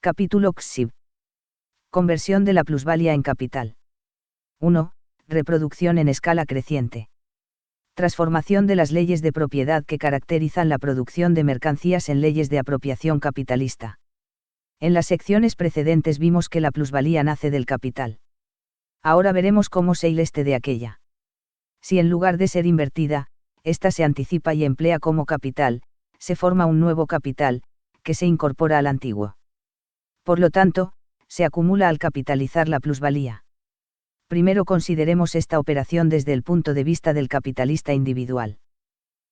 Capítulo XIV. Conversión de la plusvalía en capital. 1. Reproducción en escala creciente. Transformación de las leyes de propiedad que caracterizan la producción de mercancías en leyes de apropiación capitalista. En las secciones precedentes vimos que la plusvalía nace del capital. Ahora veremos cómo se hileste de aquella. Si en lugar de ser invertida, ésta se anticipa y emplea como capital, se forma un nuevo capital, que se incorpora al antiguo. Por lo tanto, se acumula al capitalizar la plusvalía. Primero consideremos esta operación desde el punto de vista del capitalista individual.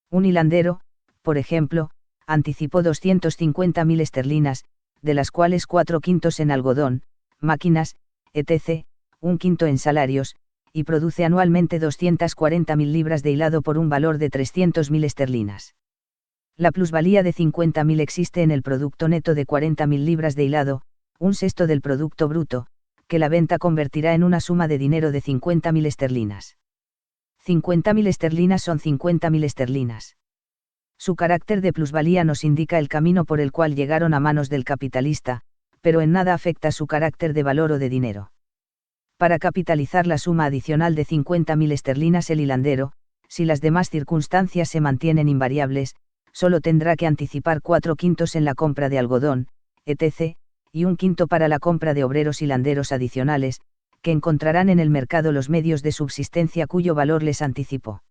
Un hilandero, por ejemplo, anticipó 250.000 esterlinas, de las cuales 4/5 en algodón, máquinas, etc., 1/5 en salarios, y produce anualmente 240.000 libras de hilado por un valor de 300.000 esterlinas. La plusvalía de 50.000 existe en el producto neto de 40.000 libras de hilado, 1/6 del producto bruto, que la venta convertirá en una suma de dinero de 50.000 esterlinas. 50.000 esterlinas son 50.000 esterlinas. Su carácter de plusvalía nos indica el camino por el cual llegaron a manos del capitalista, pero en nada afecta su carácter de valor o de dinero. Para capitalizar la suma adicional de 50.000 esterlinas el hilandero, si las demás circunstancias se mantienen invariables, solo tendrá que anticipar 4/5 en la compra de algodón, etc., y 1/5 para la compra de obreros hilanderos adicionales, que encontrarán en el mercado los medios de subsistencia cuyo valor les anticipó.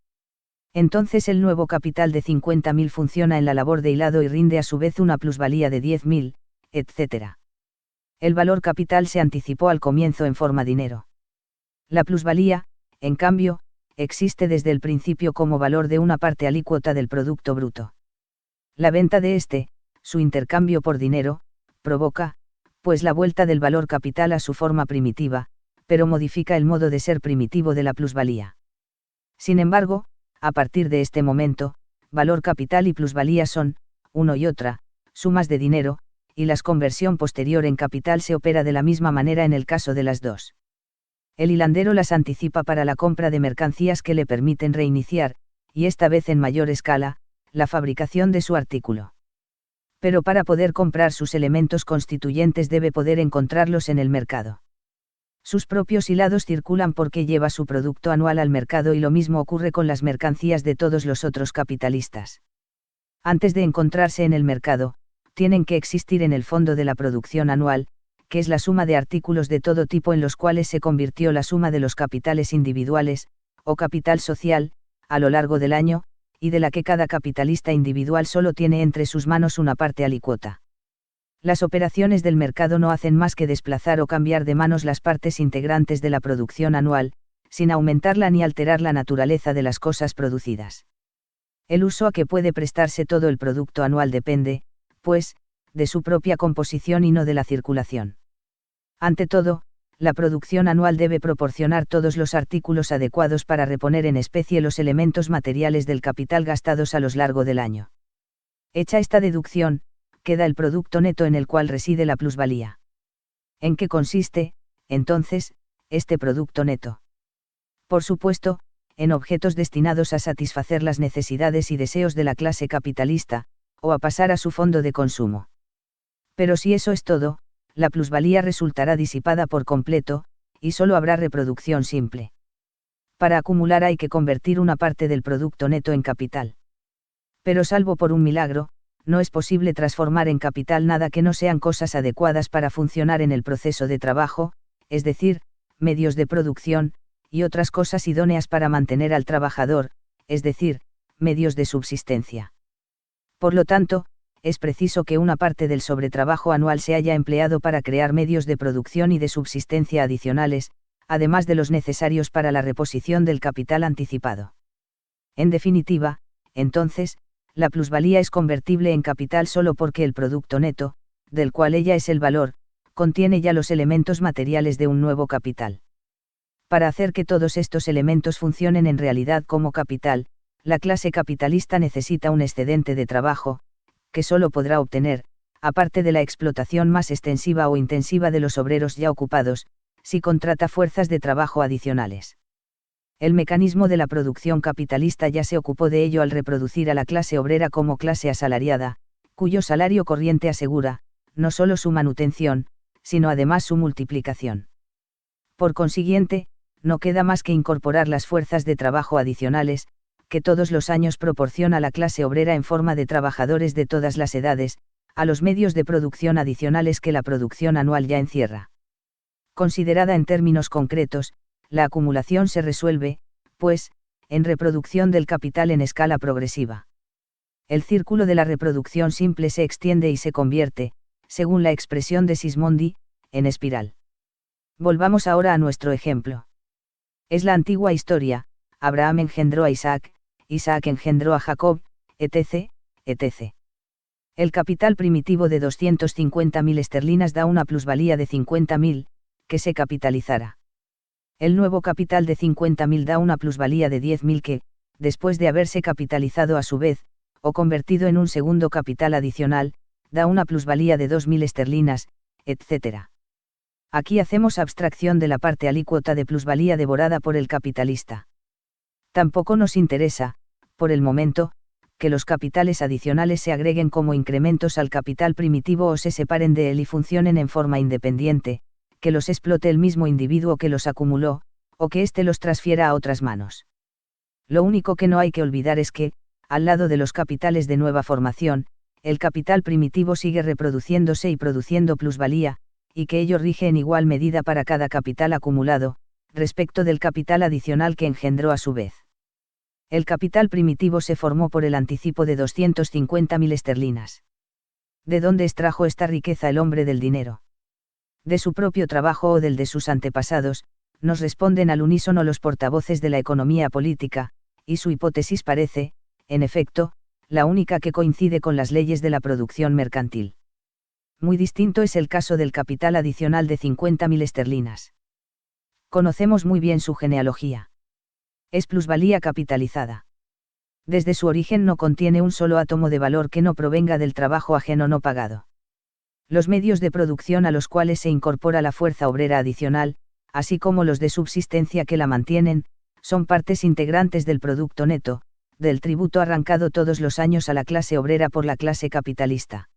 Entonces el nuevo capital de 50.000 funciona en la labor de hilado y rinde a su vez una plusvalía de 10.000, etc. El valor capital se anticipó al comienzo en forma dinero. La plusvalía, en cambio, existe desde el principio como valor de una parte alícuota del producto bruto. La venta de este, su intercambio por dinero, provoca, pues la vuelta del valor capital a su forma primitiva, pero modifica el modo de ser primitivo de la plusvalía. Sin embargo, a partir de este momento, valor capital y plusvalía son, uno y otra, sumas de dinero, y la conversión posterior en capital se opera de la misma manera en el caso de las dos. El hilandero las anticipa para la compra de mercancías que le permiten reiniciar, y esta vez en mayor escala, la fabricación de su artículo. Pero para poder comprar sus elementos constituyentes debe poder encontrarlos en el mercado. Sus propios hilados circulan porque lleva su producto anual al mercado y lo mismo ocurre con las mercancías de todos los otros capitalistas. Antes de encontrarse en el mercado, tienen que existir en el fondo de la producción anual, que es la suma de artículos de todo tipo en los cuales se convirtió la suma de los capitales individuales, o capital social, a lo largo del año, y de la que cada capitalista individual solo tiene entre sus manos una parte alícuota. Las operaciones del mercado no hacen más que desplazar o cambiar de manos las partes integrantes de la producción anual, sin aumentarla ni alterar la naturaleza de las cosas producidas. El uso a que puede prestarse todo el producto anual depende, pues, de su propia composición y no de la circulación. Ante todo, la producción anual debe proporcionar todos los artículos adecuados para reponer en especie los elementos materiales del capital gastados a lo largo del año. Hecha esta deducción, queda el producto neto en el cual reside la plusvalía. ¿En qué consiste, entonces, este producto neto? Por supuesto, en objetos destinados a satisfacer las necesidades y deseos de la clase capitalista, o a pasar a su fondo de consumo. Pero si eso es todo, la plusvalía resultará disipada por completo, y solo habrá reproducción simple. Para acumular hay que convertir una parte del producto neto en capital. Pero salvo por un milagro, no es posible transformar en capital nada que no sean cosas adecuadas para funcionar en el proceso de trabajo, es decir, medios de producción, y otras cosas idóneas para mantener al trabajador, es decir, medios de subsistencia. Por lo tanto, es preciso que una parte del sobretrabajo anual se haya empleado para crear medios de producción y de subsistencia adicionales, además de los necesarios para la reposición del capital anticipado. En definitiva, entonces, la plusvalía es convertible en capital solo porque el producto neto, del cual ella es el valor, contiene ya los elementos materiales de un nuevo capital. Para hacer que todos estos elementos funcionen en realidad como capital, la clase capitalista necesita un excedente de trabajo, que solo podrá obtener, aparte de la explotación más extensiva o intensiva de los obreros ya ocupados, si contrata fuerzas de trabajo adicionales. El mecanismo de la producción capitalista ya se ocupó de ello al reproducir a la clase obrera como clase asalariada, cuyo salario corriente asegura, no solo su manutención, sino además su multiplicación. Por consiguiente, no queda más que incorporar las fuerzas de trabajo adicionales, que todos los años proporciona la clase obrera en forma de trabajadores de todas las edades, a los medios de producción adicionales que la producción anual ya encierra. Considerada en términos concretos, la acumulación se resuelve, pues, en reproducción del capital en escala progresiva. El círculo de la reproducción simple se extiende y se convierte, según la expresión de Sismondi, en espiral. Volvamos ahora a nuestro ejemplo. Es la antigua historia: Abraham engendró a Isaac, Isaac engendró a Jacob, etc., etc. El capital primitivo de 250.000 esterlinas da una plusvalía de 50.000, que se capitalizará. El nuevo capital de 50.000 da una plusvalía de 10.000 que, después de haberse capitalizado a su vez, o convertido en un segundo capital adicional, da una plusvalía de 2.000 esterlinas, etc. Aquí hacemos abstracción de la parte alícuota de plusvalía devorada por el capitalista. Tampoco nos interesa, por el momento, que los capitales adicionales se agreguen como incrementos al capital primitivo o se separen de él y funcionen en forma independiente, que los explote el mismo individuo que los acumuló, o que éste los transfiera a otras manos. Lo único que no hay que olvidar es que, al lado de los capitales de nueva formación, el capital primitivo sigue reproduciéndose y produciendo plusvalía, y que ello rige en igual medida para cada capital acumulado, respecto del capital adicional que engendró a su vez. El capital primitivo se formó por el anticipo de 250.000 esterlinas. ¿De dónde extrajo esta riqueza el hombre del dinero? De su propio trabajo o del de sus antepasados, nos responden al unísono los portavoces de la economía política, y su hipótesis parece, en efecto, la única que coincide con las leyes de la producción mercantil. Muy distinto es el caso del capital adicional de 50.000 esterlinas. Conocemos muy bien su genealogía. Es plusvalía capitalizada. Desde su origen no contiene un solo átomo de valor que no provenga del trabajo ajeno no pagado. Los medios de producción a los cuales se incorpora la fuerza obrera adicional, así como los de subsistencia que la mantienen, son partes integrantes del producto neto, del tributo arrancado todos los años a la clase obrera por la clase capitalista.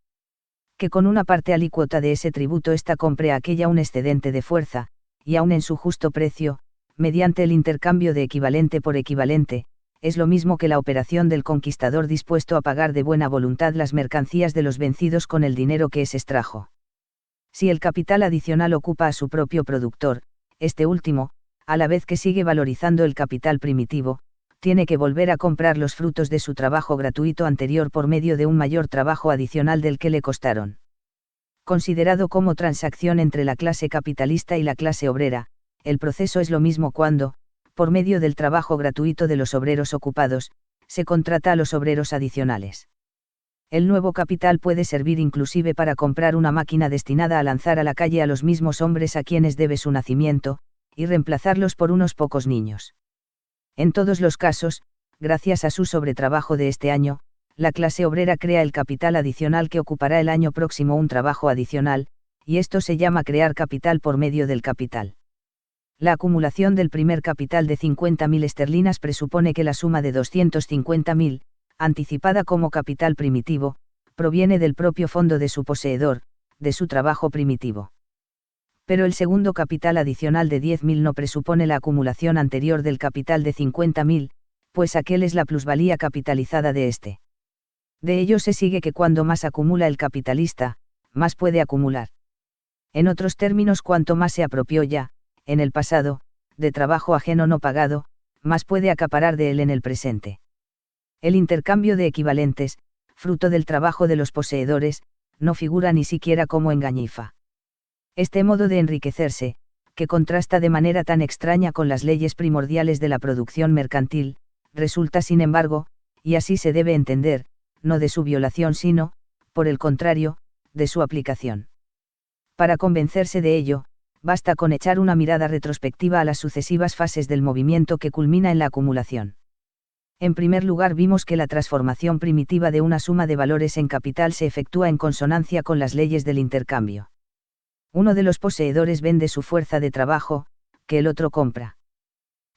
Que con una parte alícuota de ese tributo ésta compre a aquella un excedente de fuerza, y aun en su justo precio, mediante el intercambio de equivalente por equivalente, es lo mismo que la operación del conquistador dispuesto a pagar de buena voluntad las mercancías de los vencidos con el dinero que es extrajo. Si el capital adicional ocupa a su propio productor, este último, a la vez que sigue valorizando el capital primitivo, tiene que volver a comprar los frutos de su trabajo gratuito anterior por medio de un mayor trabajo adicional del que le costaron. Considerado como transacción entre la clase capitalista y la clase obrera, el proceso es lo mismo cuando, por medio del trabajo gratuito de los obreros ocupados, se contrata a los obreros adicionales. El nuevo capital puede servir inclusive para comprar una máquina destinada a lanzar a la calle a los mismos hombres a quienes debe su nacimiento, y reemplazarlos por unos pocos niños. En todos los casos, gracias a su sobretrabajo de este año, la clase obrera crea el capital adicional que ocupará el año próximo un trabajo adicional, y esto se llama crear capital por medio del capital. La acumulación del primer capital de 50.000 esterlinas presupone que la suma de 250.000, anticipada como capital primitivo, proviene del propio fondo de su poseedor, de su trabajo primitivo. Pero el segundo capital adicional de 10.000 no presupone la acumulación anterior del capital de 50.000, pues aquel es la plusvalía capitalizada de este. De ello se sigue que cuando más acumula el capitalista, más puede acumular. En otros términos, cuanto más se apropió ya, en el pasado, de trabajo ajeno no pagado, más puede acaparar de él en el presente. El intercambio de equivalentes, fruto del trabajo de los poseedores, no figura ni siquiera como engañifa. Este modo de enriquecerse, que contrasta de manera tan extraña con las leyes primordiales de la producción mercantil, resulta sin embargo, y así se debe entender, no de su violación sino, por el contrario, de su aplicación. Para convencerse de ello, basta con echar una mirada retrospectiva a las sucesivas fases del movimiento que culmina en la acumulación. En primer lugar, vimos que la transformación primitiva de una suma de valores en capital se efectúa en consonancia con las leyes del intercambio. Uno de los poseedores vende su fuerza de trabajo, que el otro compra.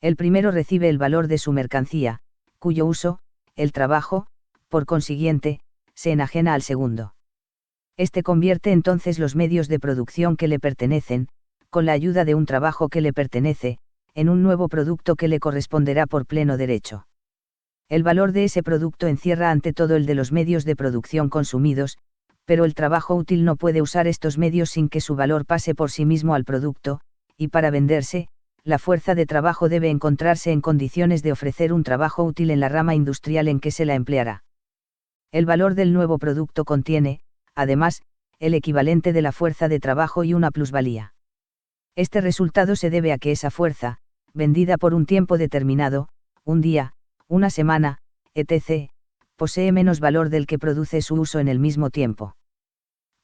El primero recibe el valor de su mercancía, cuyo uso, el trabajo, por consiguiente, se enajena al segundo. Este convierte entonces los medios de producción que le pertenecen, con la ayuda de un trabajo que le pertenece, en un nuevo producto que le corresponderá por pleno derecho. El valor de ese producto encierra ante todo el de los medios de producción consumidos, pero el trabajo útil no puede usar estos medios sin que su valor pase por sí mismo al producto, y para venderse, la fuerza de trabajo debe encontrarse en condiciones de ofrecer un trabajo útil en la rama industrial en que se la empleará. El valor del nuevo producto contiene, además, el equivalente de la fuerza de trabajo y una plusvalía. Este resultado se debe a que esa fuerza, vendida por un tiempo determinado, un día, una semana, etc., posee menos valor del que produce su uso en el mismo tiempo.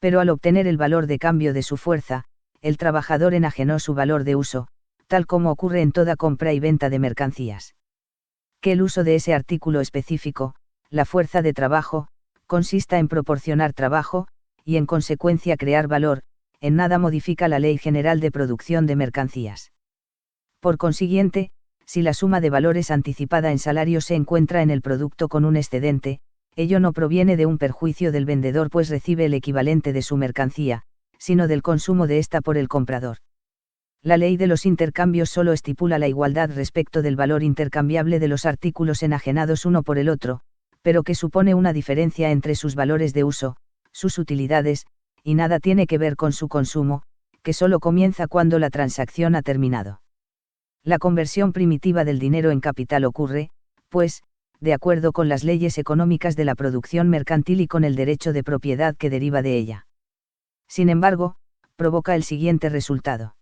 Pero al obtener el valor de cambio de su fuerza, el trabajador enajenó su valor de uso, tal como ocurre en toda compra y venta de mercancías. Que el uso de ese artículo específico, la fuerza de trabajo, consista en proporcionar trabajo, y en consecuencia crear valor, en nada modifica la ley general de producción de mercancías. Por consiguiente, si la suma de valores anticipada en salario se encuentra en el producto con un excedente, ello no proviene de un perjuicio del vendedor pues recibe el equivalente de su mercancía, sino del consumo de ésta por el comprador. La ley de los intercambios solo estipula la igualdad respecto del valor intercambiable de los artículos enajenados uno por el otro, pero que supone una diferencia entre sus valores de uso, sus utilidades, y nada tiene que ver con su consumo, que solo comienza cuando la transacción ha terminado. La conversión primitiva del dinero en capital ocurre, pues, de acuerdo con las leyes económicas de la producción mercantil y con el derecho de propiedad que deriva de ella. Sin embargo, provoca el siguiente resultado.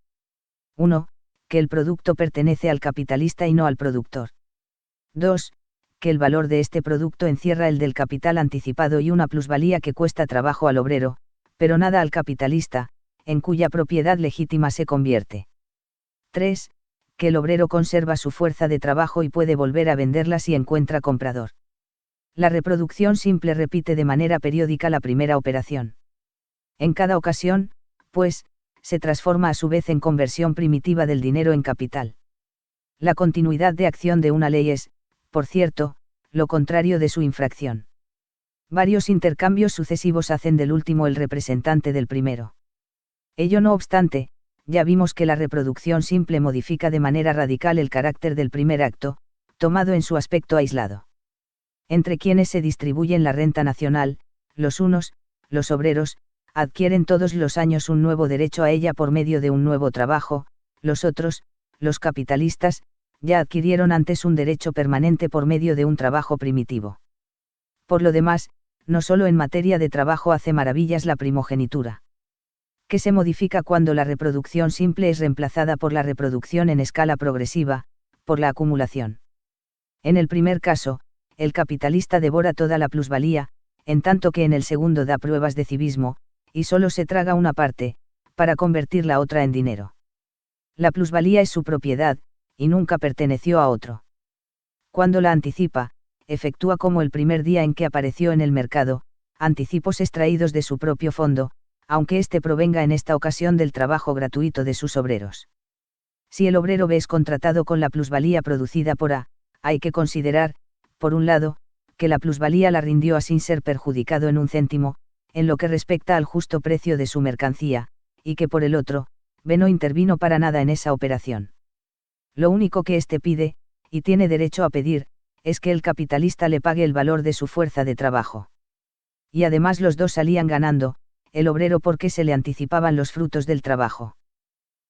1. Que el producto pertenece al capitalista y no al productor. 2. Que el valor de este producto encierra el del capital anticipado y una plusvalía que cuesta trabajo al obrero, pero nada al capitalista, en cuya propiedad legítima se convierte. 3. Que el obrero conserva su fuerza de trabajo y puede volver a venderla si encuentra comprador. La reproducción simple repite de manera periódica la primera operación. En cada ocasión, pues, se transforma a su vez en conversión primitiva del dinero en capital. La continuidad de acción de una ley es, por cierto, lo contrario de su infracción. Varios intercambios sucesivos hacen del último el representante del primero. Ello no obstante, ya vimos que la reproducción simple modifica de manera radical el carácter del primer acto, tomado en su aspecto aislado. Entre quienes se distribuyen la renta nacional, los unos, los obreros, adquieren todos los años un nuevo derecho a ella por medio de un nuevo trabajo, los otros, los capitalistas, ya adquirieron antes un derecho permanente por medio de un trabajo primitivo. Por lo demás, no solo en materia de trabajo hace maravillas la primogenitura, que se modifica cuando la reproducción simple es reemplazada por la reproducción en escala progresiva, por la acumulación. En el primer caso, el capitalista devora toda la plusvalía, en tanto que en el segundo da pruebas de civismo, y solo se traga una parte, para convertir la otra en dinero. La plusvalía es su propiedad, y nunca perteneció a otro. Cuando la anticipa, efectúa como el primer día en que apareció en el mercado, anticipos extraídos de su propio fondo, aunque éste provenga en esta ocasión del trabajo gratuito de sus obreros. Si el obrero B es contratado con la plusvalía producida por A, hay que considerar, por un lado, que la plusvalía la rindió A sin ser perjudicado en un céntimo, en lo que respecta al justo precio de su mercancía, y que por el otro, B no intervino para nada en esa operación. Lo único que éste pide, y tiene derecho a pedir, es que el capitalista le pague el valor de su fuerza de trabajo. Y además los dos salían ganando, el obrero porque se le anticipaban los frutos del trabajo.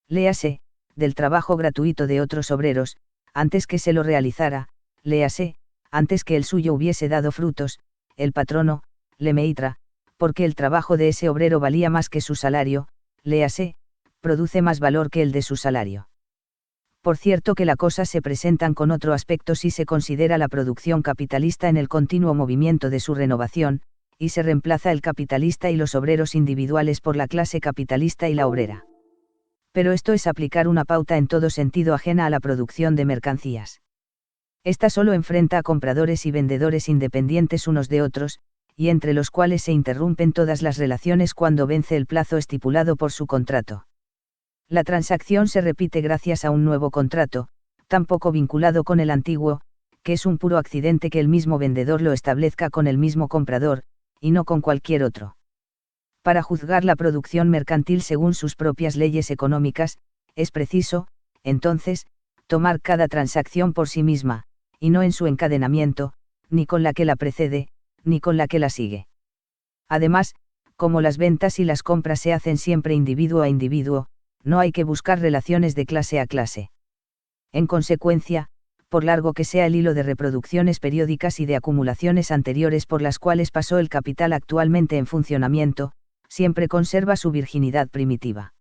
Léase, del trabajo gratuito de otros obreros, antes que se lo realizara, léase, antes que el suyo hubiese dado frutos, el patrono, Lemaitre, porque el trabajo de ese obrero valía más que su salario, léase, produce más valor que el de su salario. Por cierto que las cosas se presentan con otro aspecto si se considera la producción capitalista en el continuo movimiento de su renovación, y se reemplaza el capitalista y los obreros individuales por la clase capitalista y la obrera. Pero esto es aplicar una pauta en todo sentido ajena a la producción de mercancías. Esta solo enfrenta a compradores y vendedores independientes unos de otros, y entre los cuales se interrumpen todas las relaciones cuando vence el plazo estipulado por su contrato. La transacción se repite gracias a un nuevo contrato, tampoco vinculado con el antiguo, que es un puro accidente que el mismo vendedor lo establezca con el mismo comprador, y no con cualquier otro. Para juzgar la producción mercantil según sus propias leyes económicas, es preciso, entonces, tomar cada transacción por sí misma, y no en su encadenamiento, ni con la que la precede, ni con la que la sigue. Además, como las ventas y las compras se hacen siempre individuo a individuo, no hay que buscar relaciones de clase a clase. En consecuencia, por largo que sea el hilo de reproducciones periódicas y de acumulaciones anteriores por las cuales pasó el capital actualmente en funcionamiento, siempre conserva su virginidad primitiva.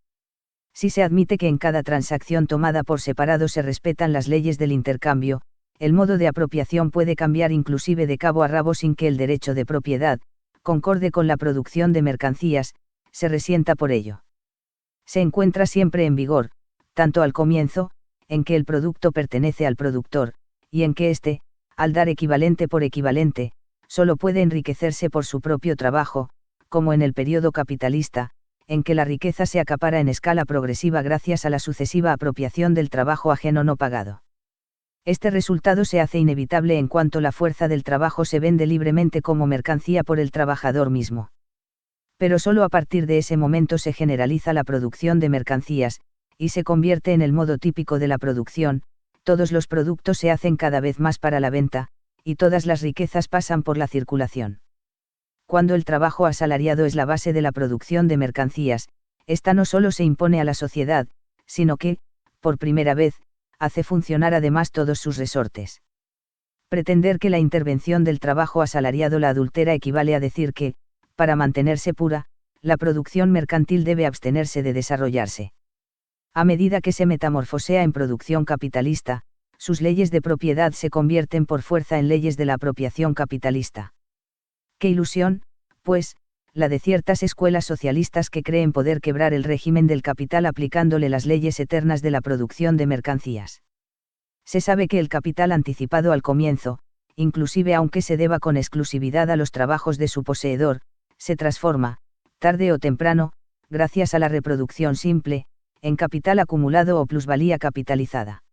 Si se admite que en cada transacción tomada por separado se respetan las leyes del intercambio, el modo de apropiación puede cambiar inclusive de cabo a rabo sin que el derecho de propiedad, concorde con la producción de mercancías, se resienta por ello. Se encuentra siempre en vigor, tanto al comienzo, en que el producto pertenece al productor, y en que éste, al dar equivalente por equivalente, solo puede enriquecerse por su propio trabajo, como en el período capitalista, en que la riqueza se acapara en escala progresiva gracias a la sucesiva apropiación del trabajo ajeno no pagado. Este resultado se hace inevitable en cuanto la fuerza del trabajo se vende libremente como mercancía por el trabajador mismo. Pero solo a partir de ese momento se generaliza la producción de mercancías, y se convierte en el modo típico de la producción, todos los productos se hacen cada vez más para la venta, y todas las riquezas pasan por la circulación. Cuando el trabajo asalariado es la base de la producción de mercancías, ésta no solo se impone a la sociedad, sino que, por primera vez, hace funcionar además todos sus resortes. Pretender que la intervención del trabajo asalariado la adultera equivale a decir que, para mantenerse pura, la producción mercantil debe abstenerse de desarrollarse. A medida que se metamorfosea en producción capitalista, sus leyes de propiedad se convierten por fuerza en leyes de la apropiación capitalista. Qué ilusión, pues, la de ciertas escuelas socialistas que creen poder quebrar el régimen del capital aplicándole las leyes eternas de la producción de mercancías. Se sabe que el capital anticipado al comienzo, inclusive aunque se deba con exclusividad a los trabajos de su poseedor, se transforma, tarde o temprano, gracias a la reproducción simple, en capital acumulado o plusvalía capitalizada.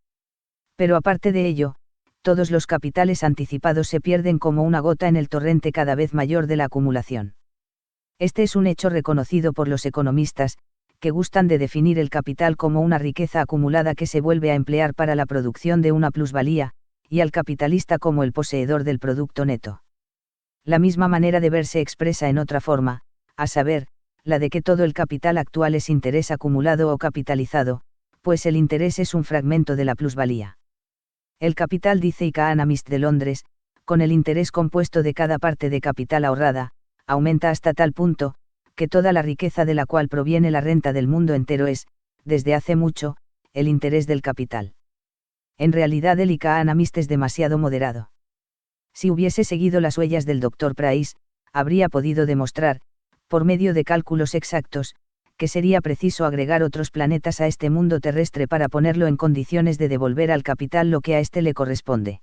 Pero aparte de ello, todos los capitales anticipados se pierden como una gota en el torrente cada vez mayor de la acumulación. Este es un hecho reconocido por los economistas, que gustan de definir el capital como una riqueza acumulada que se vuelve a emplear para la producción de una plusvalía, y al capitalista como el poseedor del producto neto. La misma manera de ver se expresa en otra forma, a saber, la de que todo el capital actual es interés acumulado o capitalizado, pues el interés es un fragmento de la plusvalía. El capital, dice Economist de Londres, con el interés compuesto de cada parte de capital ahorrada, aumenta hasta tal punto, que toda la riqueza de la cual proviene la renta del mundo entero es, desde hace mucho, el interés del capital. En realidad el Economist es demasiado moderado. Si hubiese seguido las huellas del Dr. Price, habría podido demostrar, por medio de cálculos exactos, que sería preciso agregar otros planetas a este mundo terrestre para ponerlo en condiciones de devolver al capital lo que a éste le corresponde.